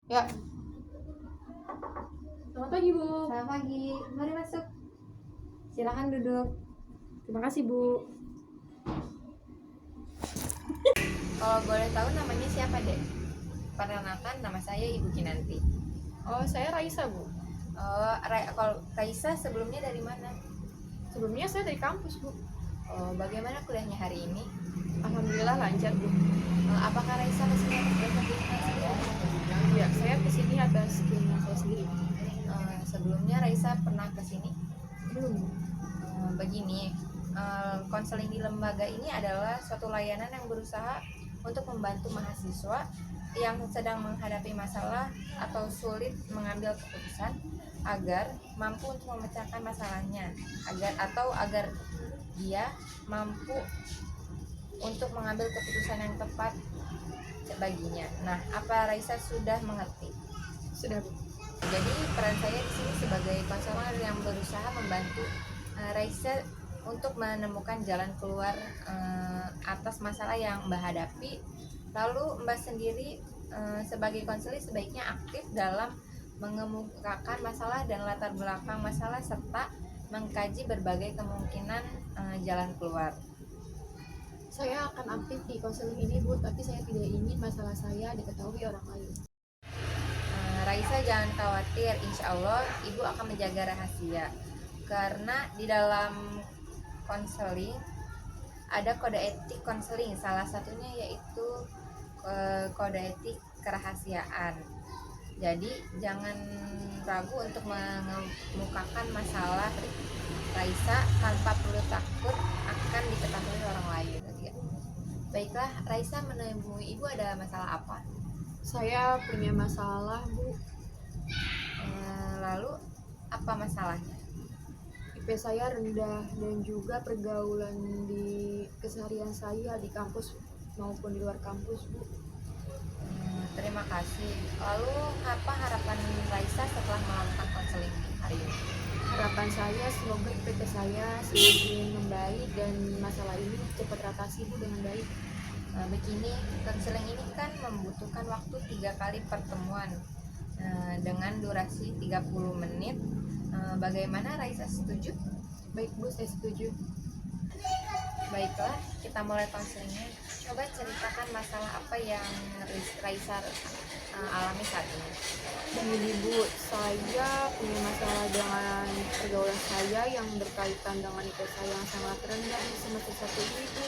Ya, selamat pagi Bu. Selamat pagi, mari masuk. Silakan duduk. Terima kasih Bu. Kalau boleh tahu namanya siapa, Dek? Perkenalkan, nama saya Ibu Kinanti. Oh, saya Raisa Bu. Kalau Raisa sebelumnya dari mana? Sebelumnya saya dari kampus Bu. Bagaimana kuliahnya hari ini? Alhamdulillah lancar Bu. Apakah Raisa kesini atas dasar keinginan sendiri? Ya, saya kesini atas keinginan saya sendiri. Sebelumnya Raisa pernah kesini? Belum Bu. Begini, konseling di lembaga ini adalah suatu layanan yang berusaha untuk membantu mahasiswa yang sedang menghadapi masalah atau sulit mengambil keputusan agar mampu untuk memecahkan masalahnya, agar dia mampu untuk mengambil keputusan yang tepat baginya. Nah, apa Raisa sudah mengerti? Sudah Bu. Jadi peran saya di sini sebagai konselor yang berusaha membantu Raisa untuk menemukan jalan keluar atas masalah yang Mbak hadapi. Lalu Mbak sendiri sebagai konselor sebaiknya aktif dalam mengemukakan masalah dan latar belakang masalah serta mengkaji berbagai kemungkinan jalan keluar. Saya akan aktif di konseling ini Bu, tapi saya tidak ingin masalah saya diketahui orang lain. Raisa jangan khawatir, insya Allah Ibu akan menjaga rahasia. Karena di dalam konseling ada kode etik konseling, salah satunya yaitu kode etik kerahasiaan. Jadi jangan ragu untuk mengemukakan masalah Raisa tanpa perlu takut akan diketahui orang lain. Baiklah, Raisa menemui Ibu ada masalah apa? Saya punya masalah Bu. Lalu apa masalahnya? IP saya rendah dan juga pergaulan di keseharian saya di kampus maupun di luar kampus Bu. Terima kasih. Lalu apa harapan Raisa setelah melakukan konseling hari ini? Harapan saya semoga IP saya semakin membaik dan masalah ini cepat teratasi Bu dengan baik. Begini, konseling ini kan membutuhkan waktu 3 kali pertemuan dengan durasi 30 menit. Bagaimana Raisa setuju? Baik Bu, saya setuju. Baiklah, kita mulai konselingnya. Coba ceritakan masalah apa yang Raisa alami saat ini. Begini Bu, saya punya masalah dengan pergaulan saya yang berkaitan dengan IP saya yang sangat rendah di semester 1 ini Bu.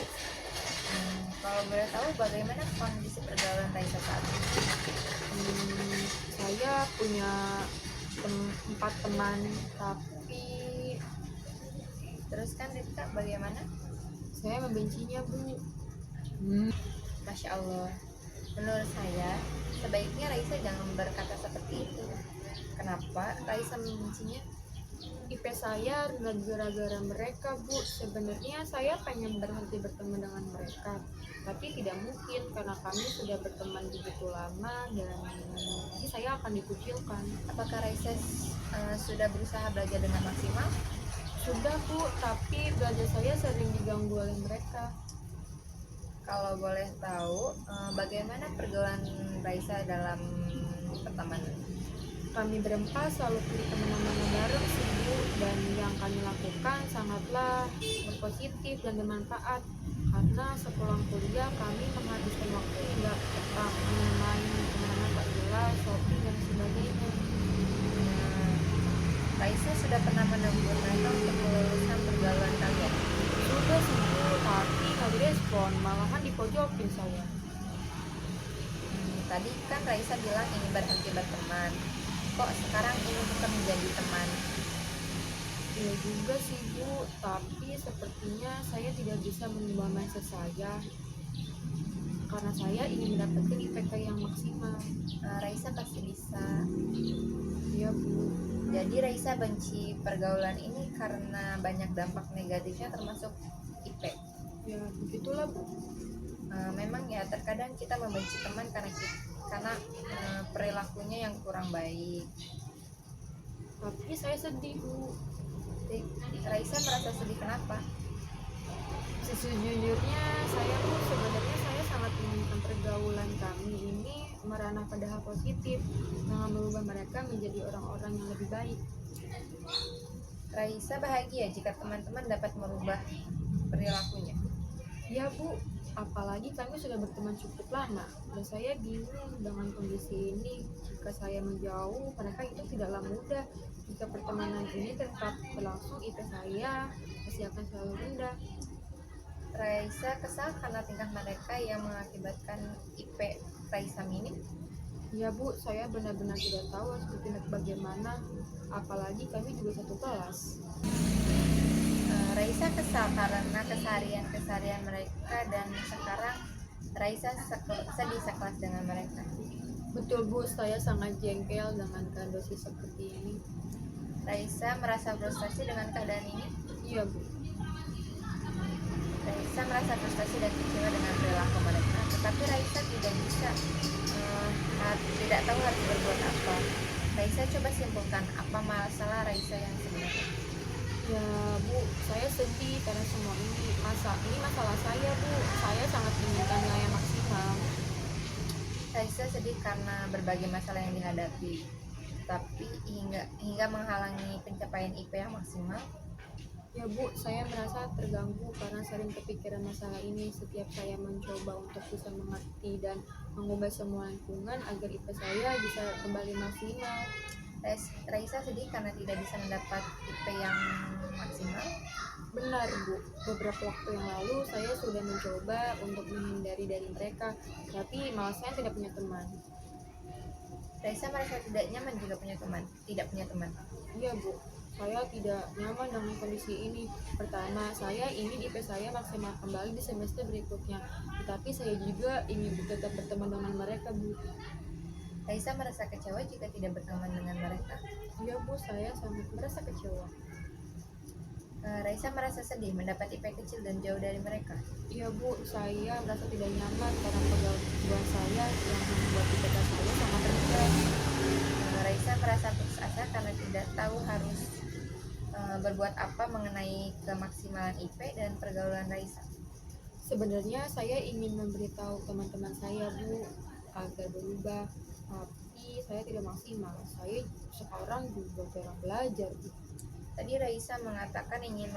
Kalau boleh tahu bagaimana kondisi pergaulan Raisa saat ini? Saya punya 4 teman, tapi Teruskan Rita, bagaimana? saya membencinya Bu. Masya Allah. Menurut saya, sebaiknya Raisa jangan berkata seperti itu. Kenapa Raisa membencinya? IP saya rendah gara-gara mereka Bu. Sebenarnya saya pengen berhenti berteman dengan mereka, tapi tidak mungkin karena kami sudah berteman begitu lama dan nanti saya akan dikucilkan. Apakah Raisa sudah berusaha belajar dengan maksimal? Sudah Bu, tapi belajar saya sering diganggu oleh mereka. Kalau boleh tahu, bagaimana pergaulan Raisa dalam pertemanan? Kami berempat selalu pilih teman-teman bareng sih Bu, dan yang kami lakukan sangatlah berpositif dan bermanfaat karena sepulang kuliah kami menghabiskan waktu hingga petang main kemana tak jelas, shopping dan sebagainya. Raisa sudah pernah menegur mereka untuk meluruskan pergaulan kalian? Sudah sih Bu, tapi nggak direspon, malahan dipojokin saya. Tadi kan Raisa bilang ingin berhenti berteman. Kok sekarang ingin tetap menjadi teman? Iya juga sih Bu, tapi sepertinya saya tidak bisa mengubah mindset saya karena saya ingin mendapatkan IPK yang maksimal. Raisa pasti bisa. Iya Bu. Jadi Raisa benci pergaulan ini karena banyak dampak negatifnya termasuk IP. Ya begitulah Bu. Memang ya terkadang kita membenci teman karena perilakunya yang kurang baik. Tapi saya sedih Bu. Raisa merasa sedih kenapa? Sejujurnya saya Bu, sebenarnya saya sangat menginginkan pergaulan kami ini merana pada hal positif dengan merubah mereka menjadi orang-orang yang lebih baik. Raisa bahagia jika teman-teman dapat merubah perilakunya. Ya Bu, apalagi kami sudah berteman cukup lama dan saya bingung dengan kondisi ini. Jika saya menjauh, mereka itu tidaklah mudah. Jika pertemanan ini tetap berlangsung, IP saya pasti akan selalu rendah. Raisa kesal karena tingkah mereka yang mengakibatkan IP Raisa minim. Ya Bu, saya benar-benar tidak tahu harus bertindak bagaimana, apalagi kami juga satu kelas. Raisa kesal karena keseharian mereka dan sekarang Raisa sedih sekelas dengan mereka. Betul Bu, saya sangat jengkel dengan kondisi seperti ini. Raisa merasa frustasi dengan keadaan ini. Iya Bu. Raisa merasa frustasi dan kecewa dengan perilaku mereka, tetapi Raisa tidak tahu harus berbuat apa. Raisa coba simpulkan apa masalah Raisa yang sebenarnya. Ya Bu, saya sedih karena semua ini masalah saya Bu. Saya sangat inginkan nilai yang maksimal. Raisa sedih karena berbagai masalah yang dihadapi, tapi hingga menghalangi pencapaian IP yang maksimal. Ya Bu, saya merasa terganggu karena sering kepikiran masalah ini. Setiap saya mencoba untuk bisa mengerti dan mengubah semua lingkungan agar IP saya bisa kembali maksimal. Raisa sedih karena tidak bisa mendapat IP yang maksimal. Benar Bu, beberapa waktu yang lalu saya sudah mencoba untuk menghindari dari mereka, tapi malah saya tidak punya teman. Raisa merasa tidak nyaman jika tidak punya teman. Iya Bu, saya tidak nyaman dengan kondisi ini. Pertama, saya ingin IP saya maksimal kembali di semester berikutnya, tetapi saya juga ingin tetap berteman dengan mereka Bu. Raisa merasa kecewa jika tidak berteman dengan mereka. Iya Bu, saya sangat merasa kecewa. Raisa merasa sedih mendapat IP kecil dan jauh dari mereka. Iya Bu, saya merasa tidak nyaman karena pegawai saya yang membuat IPK saya sangat rendah. Raisa merasa putus asa karena tidak tahu harus berbuat apa mengenai kemaksimalan IP dan pergaulan Raisa. Sebenarnya saya ingin memberitahu teman-teman saya Bu agar berubah, tapi saya tidak maksimal. Saya sekarang juga jarang belajar Bu. Tadi Raisa mengatakan ingin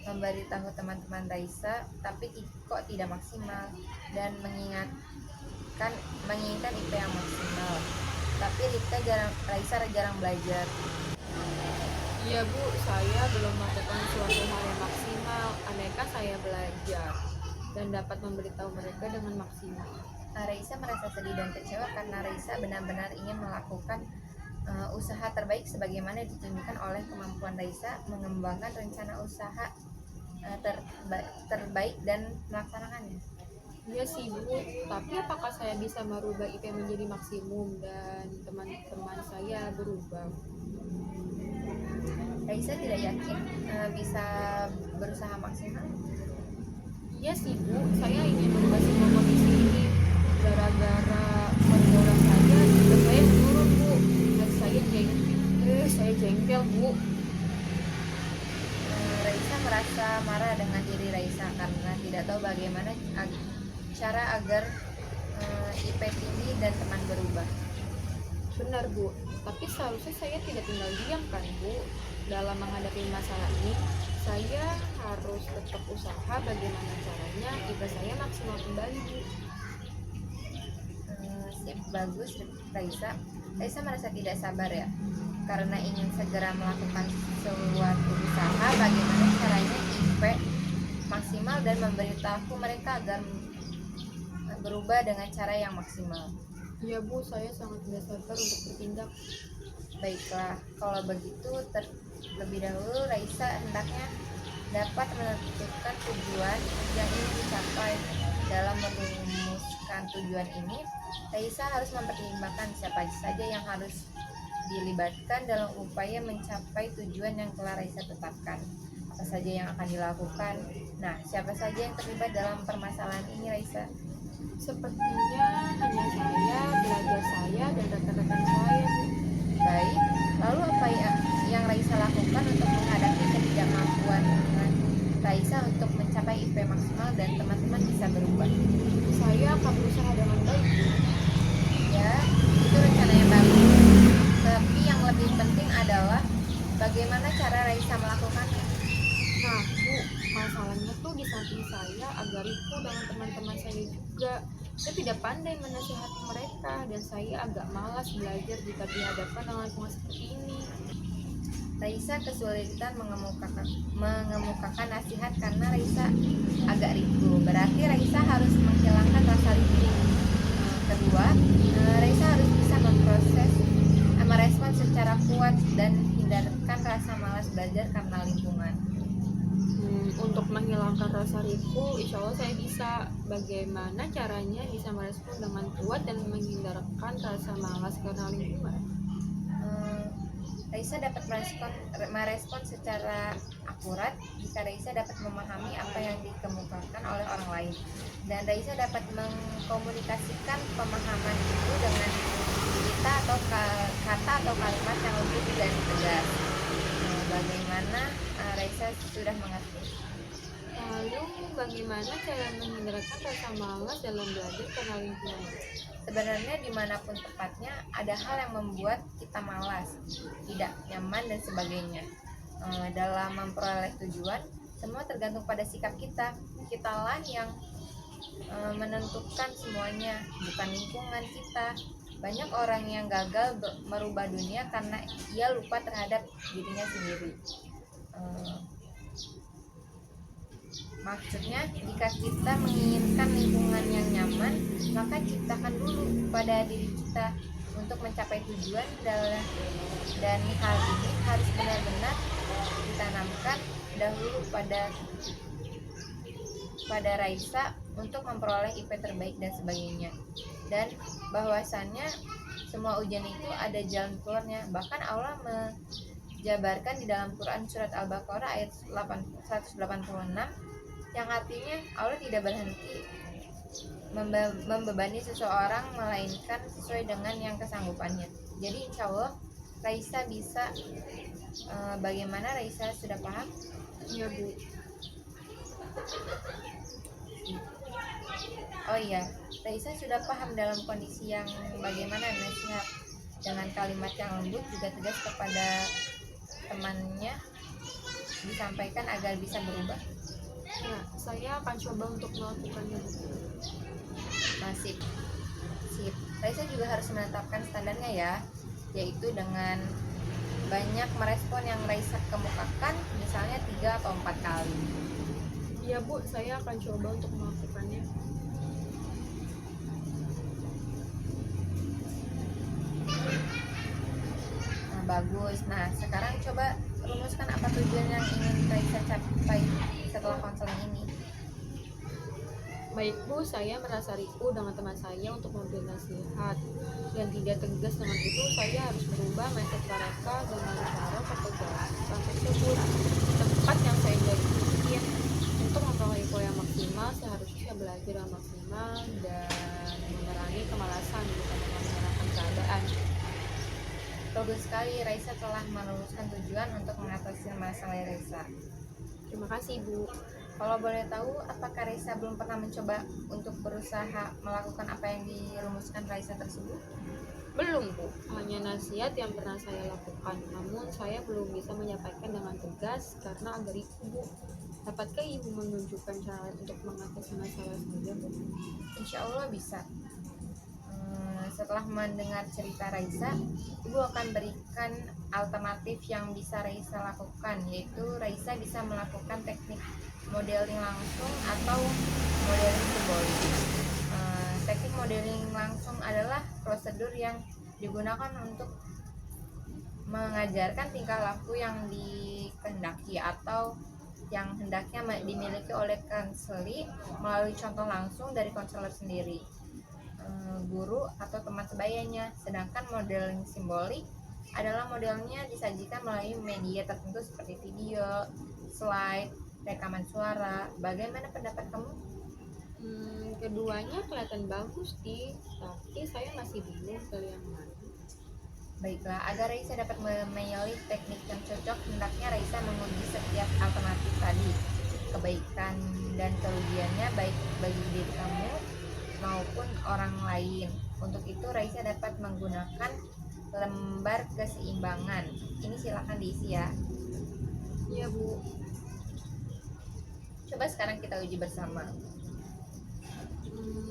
memberitahu teman-teman Raisa, tapi kok tidak maksimal dan menginginkan IP yang maksimal. Tapi Raisa jarang belajar. Iya Bu, saya belum melakukan suatu hal yang maksimal. Andaikan saya belajar dan dapat memberitahu mereka dengan maksimal. Raisa merasa sedih dan kecewa karena Raisa benar-benar ingin melakukan usaha terbaik sebagaimana ditunjukkan oleh kemampuan Raisa mengembangkan rencana usaha terbaik dan melaksanakannya. Iya sih Bu, tapi apakah saya bisa merubah IP menjadi maksimum dan teman-teman saya berubah? Raisa tidak yakin bisa berusaha maksimal. Iya sih Bu, saya ingin merubah semua kondisi ini. Gara-gara pergaulan saya, juga saya menurun Bu. Dan saya jengkel Bu. Raisa merasa marah dengan diri Raisa karena tidak tahu bagaimana cara agar IP tinggi dan teman berubah. Benar Bu, tapi seharusnya saya tidak tinggal diam kan Bu. Dalam menghadapi masalah ini, saya harus tetap usaha bagaimana caranya IP saya maksimal kembali Bu. Sip, bagus Raisa. Raisa merasa tidak sabar ya, karena ingin segera melakukan suatu usaha bagaimana caranya IP maksimal dan memberitahu mereka agar berubah dengan cara yang maksimal. Ya Bu, saya sangat tidak sabar untuk bertindak. Baiklah, kalau begitu terlebih dahulu Raisa hendaknya dapat menentukan tujuan yang ingin dicapai. Dalam merumuskan tujuan ini, Raisa harus mempertimbangkan siapa saja yang harus dilibatkan dalam upaya mencapai tujuan yang telah Raisa tetapkan. Apa saja yang akan dilakukan? Nah, siapa saja yang terlibat dalam permasalahan ini Raisa? Sepertinya hanya saya, belajar saya, dan rekan-rekan saya Bu. Baik, lalu apa yang Raisa lakukan untuk menghadapi ketidakmampuan Raisa untuk mencapai IP maksimal dan teman-teman bisa berubah? Saya akan berusaha dengan baik Bu. saya juga. Saya tidak pandai menasihati mereka dan saya agak malas belajar jika dihadapkan dengan lingkungan seperti ini. Raisa kesulitan mengemukakan nasihat karena Raisa agak rigu. Berarti Raisa harus menghilangkan rasa rigu. Kedua, Raisa harus bisa merespon secara kuat dan hindarkan rasa malas belajar karena lingkungan. Untuk menghilangkan rasa ribu, insya Allah saya bisa. Bagaimana caranya bisa merespon dengan kuat dan menghindarkan rasa malas karena lingkungan? Raisa dapat merespon secara akurat jika Raisa dapat memahami apa yang dikemukakan oleh orang lain, dan Raisa dapat mengkomunikasikan pemahaman itu dengan kita atau kata atau kalimat yang lembut dan tegas. Bagaimana Raisa sudah mengerti? Lalu bagaimana cara menghindarkan rasa malas dalam belajar karena lingkungan? Sebenarnya dimanapun tepatnya ada hal yang membuat kita malas, tidak nyaman dan sebagainya. Dalam memperoleh tujuan, semua tergantung pada sikap kita. Kitalah yang menentukan semuanya, bukan lingkungan kita. Banyak orang yang gagal merubah dunia karena ia lupa terhadap dirinya sendiri. Maksudnya, jika kita menginginkan lingkungan yang nyaman, maka ciptakan dulu pada diri kita untuk mencapai tujuan, dan hal ini harus benar-benar ditanamkan dahulu pada Raisa untuk memperoleh IP terbaik dan sebagainya. Dan bahwasannya semua ujian itu ada jalan keluarnya. Bahkan Allah menjabarkan di dalam Quran surat Al-Baqarah ayat 186, yang artinya Allah tidak berhenti membebani seseorang melainkan sesuai dengan yang kesanggupannya. Jadi insya Allah Raisa bisa. Bagaimana Raisa sudah paham? Ya Bu. Oh iya, Raisa sudah paham dalam kondisi yang bagaimana nasihat dengan kalimat yang lembut juga tegas kepada temannya disampaikan agar bisa berubah. Ya, saya akan coba untuk melakukannya. Sip. Raisa juga harus menetapkan standarnya ya, yaitu dengan banyak merespon yang Raisa kemukakan, misalnya 3 atau 4 kali. Iya Bu, saya akan coba untuk melakukannya. Nah, bagus. Nah, sekarang coba rumuskan apa tujuan yang ingin Raisa capai setelah konseling ini. Baik Bu, saya merasa riku dengan teman saya untuk memberi nasihat dan tidak tegas dengan itu. Saya harus merubah mindset mereka dengan cara ketegasan tersebut. Tempat yang saya jadiin untuk memperoleh info yang maksimal, seharusnya belajar yang maksimal dan memerangi kemalasan bukan dengan menyalahkan keadaan. Bagus sekali, Raisa telah meluluskan tujuan untuk mengatasi masalah Raisa. Terima kasih Bu. Kalau boleh tahu, apakah Raisa belum pernah mencoba untuk berusaha melakukan apa yang dirumuskan Raisa tersebut? Belum Bu, hanya nasihat yang pernah saya lakukan, namun saya belum bisa menyampaikan dengan tegas karena agak riku Bu. Dapatkah Ibu menunjukkan cara untuk mengatasi masalah saya Bu? Insya Allah bisa. Setelah mendengar cerita Raisa, Ibu akan berikan alternatif yang bisa Raisa lakukan, yaitu Raisa bisa melakukan teknik modeling langsung atau modeling simbolik. Teknik modeling langsung adalah prosedur yang digunakan untuk mengajarkan tingkah laku yang dikehendaki atau yang hendaknya dimiliki oleh konseli melalui contoh langsung dari konselor sendiri, guru atau teman sebayanya. Sedangkan modeling simbolik adalah modelnya disajikan melalui media tertentu seperti video, slide, rekaman suara. Bagaimana pendapat kamu? Keduanya kelihatan bagus sih, tapi saya masih bingung pilih yang mana. Baiklah, agar Raisa dapat memilih teknik yang cocok, hendaknya Raisa menguji setiap alternatif tadi, kebaikan dan kerugiannya baik bagi diri kamu maupun orang lain. Untuk itu Raisa dapat menggunakan lembar keseimbangan. Ini silakan diisi ya. Iya Bu. Coba sekarang kita uji bersama.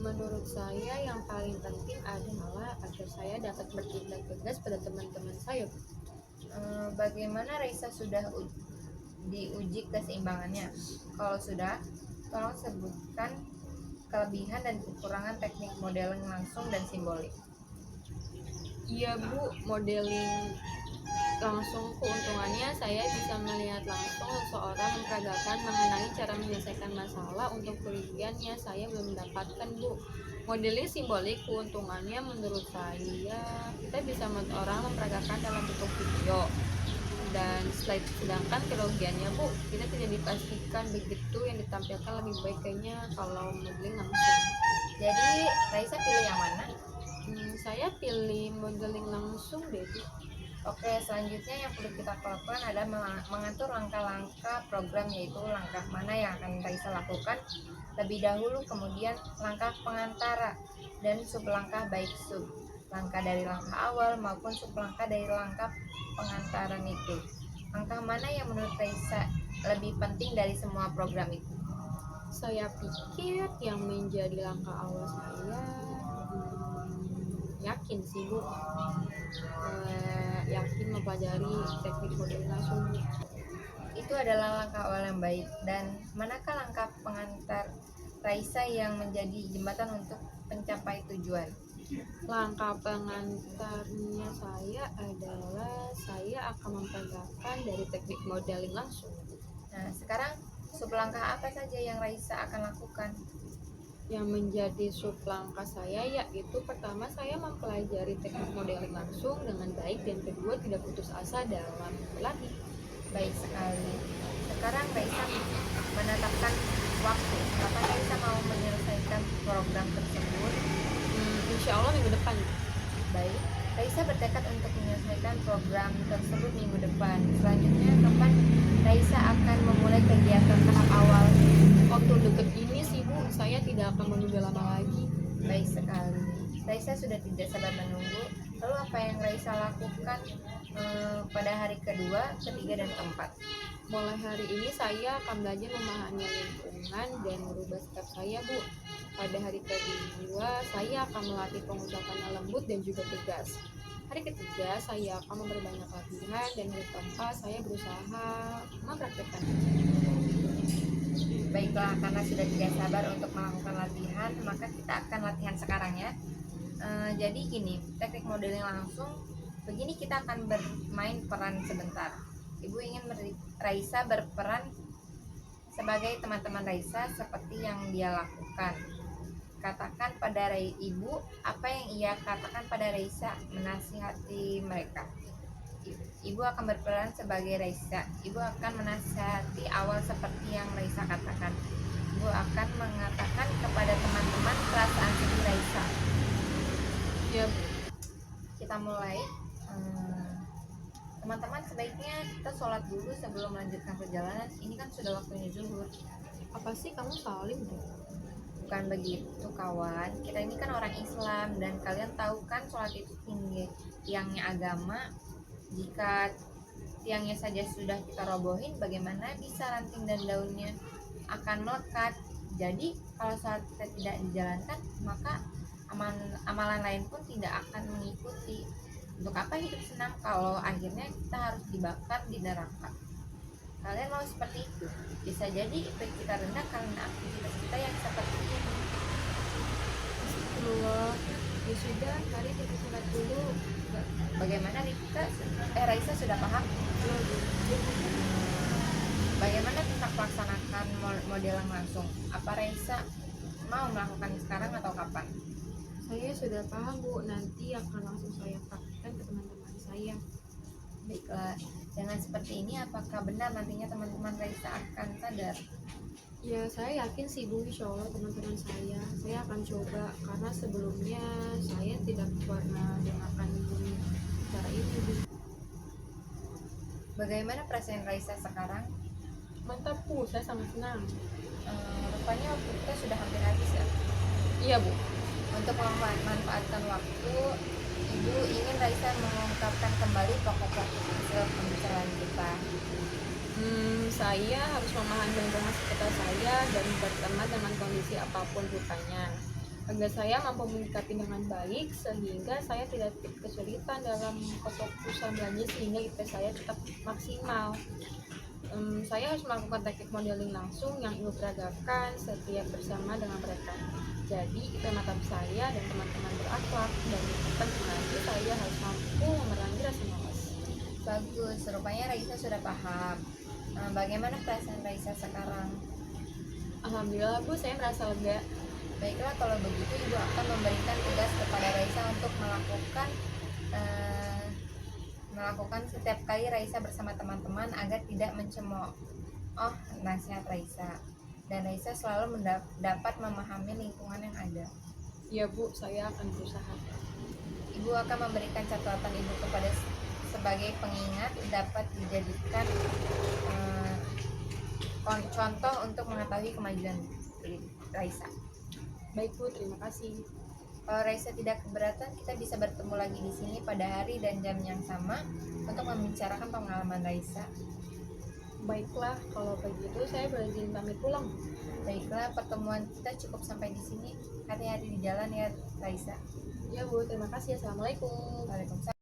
Menurut saya yang paling penting adalah agar saya dapat bertindak tegas pada teman-teman saya, Bu. Bagaimana Raisa sudah diuji keseimbangannya? Kalau sudah, tolong sebutkan kelebihan dan kekurangan teknik modeling langsung dan simbolik. Iya, Bu, modeling langsung keuntungannya saya bisa melihat langsung seseorang memperagakan mengenai cara menyelesaikan masalah. Untuk kerugiannya saya belum mendapatkan, Bu. Modeling simbolik keuntungannya menurut saya kita bisa melihat orang memperagakan dalam bentuk video dan slide, sedangkan kerugiannya, Bu, kita tidak dipastikan begitu yang ditampilkan lebih baik kayaknya kalau modeling langsung. Jadi Raisa pilih yang mana? Saya pilih modeling langsung deh, Bu. Oke, selanjutnya yang perlu kita lakukan adalah mengatur langkah-langkah program, yaitu langkah mana yang akan Raisa lakukan lebih dahulu, kemudian langkah pengantara dan sub langkah, baik sub langkah dari langkah awal maupun sub langkah dari langkah pengantaran itu. Langkah mana yang menurut Raisa lebih penting dari semua program itu? Saya pikir yang menjadi langkah awal saya yakin sih, Bu. Yakin mempelajari teknik modeling langsung. Itu adalah langkah awal yang baik. Dan manakah langkah pengantar Raisa yang menjadi jembatan untuk mencapai tujuan? Langkah pengantarnya saya adalah saya akan mempelajari dari teknik modeling langsung. Nah, sekarang sub langkah apa saja yang Raisa akan lakukan? Yang menjadi sub langkah saya yaitu pertama saya mempelajari teknik modeling langsung dengan baik, dan kedua tidak putus asa dalam berlatih. Baik sekali. Sekarang Raisa menetapkan waktu. Kapan Raisa mau menyelesaikan program tersebut? Insya Allah minggu depan. Baik, Raisa bertekad untuk menyelesaikan program tersebut minggu depan. Selanjutnya, kapan Raisa akan memulai kegiatan tahap awal? Waktu deket ini sih, Bu, saya tidak akan menunggu lama lagi. Baik sekali. Raisa sudah tidak sabar menunggu. Lalu apa yang Raisa lakukan pada hari kedua, ketiga, dan keempat? Mulai hari ini saya akan belajar memahami lingkungan dan merubah sikap saya, Bu. Pada hari kedua saya akan melatih pengucapan yang lembut dan juga tegas. Hari ketiga saya akan memperbanyak latihan, dan hari keempat saya berusaha mempraktekkan. Baiklah, karena sudah tidak sabar untuk melakukan latihan, maka kita akan latihan sekarang ya. Jadi gini, teknik modeling langsung begini, kita akan bermain peran sebentar. Ibu ingin Raisa berperan sebagai teman-teman Raisa seperti yang dia lakukan. Katakan pada Ibu apa yang ia katakan pada Raisa, menasihati mereka. Ibu akan berperan sebagai Raisa. Ibu akan menasihati awal seperti yang Raisa katakan. Ibu akan mengatakan kepada teman-teman perasaan sedih Raisa. Ya, kita mulai. Teman-teman, sebaiknya kita sholat dulu sebelum melanjutkan perjalanan. Ini kan sudah waktunya zuhur. Apa sih kamu salim deh? Bukan begitu kawan, kita ini kan orang Islam, dan kalian tahu kan sholat itu tiangnya agama. Jika tiangnya saja sudah kita robohin, bagaimana bisa ranting dan daunnya akan melekat? Jadi kalau sholat kita tidak dijalankan, maka amalan lain pun tidak akan mengikuti. Untuk apa hidup senang kalau akhirnya kita harus dibakar di neraka? Kalian mau seperti itu? Bisa jadi IQ kita rendah karena aktivitas kita yang seperti ini. Astagfirullah. Ya sudah, mari kita sholat dulu. Bagaimana Raisa sudah paham? Bagaimana tentang melaksanakan modeling langsung? Apa Raisa mau melakukan sekarang atau kapan? Saya sudah paham, Bu. Nanti akan langsung saya praktekkan ke teman-teman saya. Baiklah, dengan seperti ini apakah benar nantinya teman-teman Raisa akan sadar? Ya, saya yakin sih, Bu. Insya Allah teman-teman saya akan coba, karena sebelumnya saya tidak pernah dengarkan cara ini, Bu. Bagaimana perasaan Raisa sekarang? Mantap, Bu. Saya sangat senang. Rupanya waktu kita sudah hampir habis ya? Iya, Bu. Untuk memanfaatkan waktu, Ibu ingin Raisa mengungkapkan kembali pokok-pokok hasil pembicaraan kita. Saya harus memahami lingkungan sekitar saya dan berteman dengan kondisi apapun rupanya. agar saya mampu menyikapi dengan baik sehingga saya tidak kesulitan dalam kefokusan belajar sehingga IP saya tetap maksimal. Saya harus melakukan teknik modeling langsung yang ibu peragakan setiap bersama dengan mereka. Jadi IP mata saya dan teman-teman berakhlak, dan penting lagi saya harus mampu memerangi rasa malas. Bagus, rupanya Raisa sudah paham. Bagaimana perasaan Raisa sekarang? Alhamdulillah Bu, saya merasa lega. Baiklah, kalau begitu Ibu akan memberikan tugas kepada Raisa untuk melakukan setiap kali Raisa bersama teman-teman agar tidak mencemooh nasihat Raisa, dan Raisa selalu dapat memahami lingkungan yang ada. Ya Bu, saya akan berusaha. Ibu akan memberikan catatan Ibu kepada sebagai pengingat, dapat dijadikan contoh untuk mengetahui kemajuan Raisa. Baik Bu, terima kasih. Kalau Raisa tidak keberatan, kita bisa bertemu lagi di sini pada hari dan jam yang sama untuk membicarakan pengalaman Raisa. Baiklah, kalau begitu saya boleh izin pamit pulang. Baiklah, pertemuan kita cukup sampai di sini. Hati-hati di jalan ya, Raisa. Ya Bu, terima kasih. Assalamualaikum. Waalaikumsalam.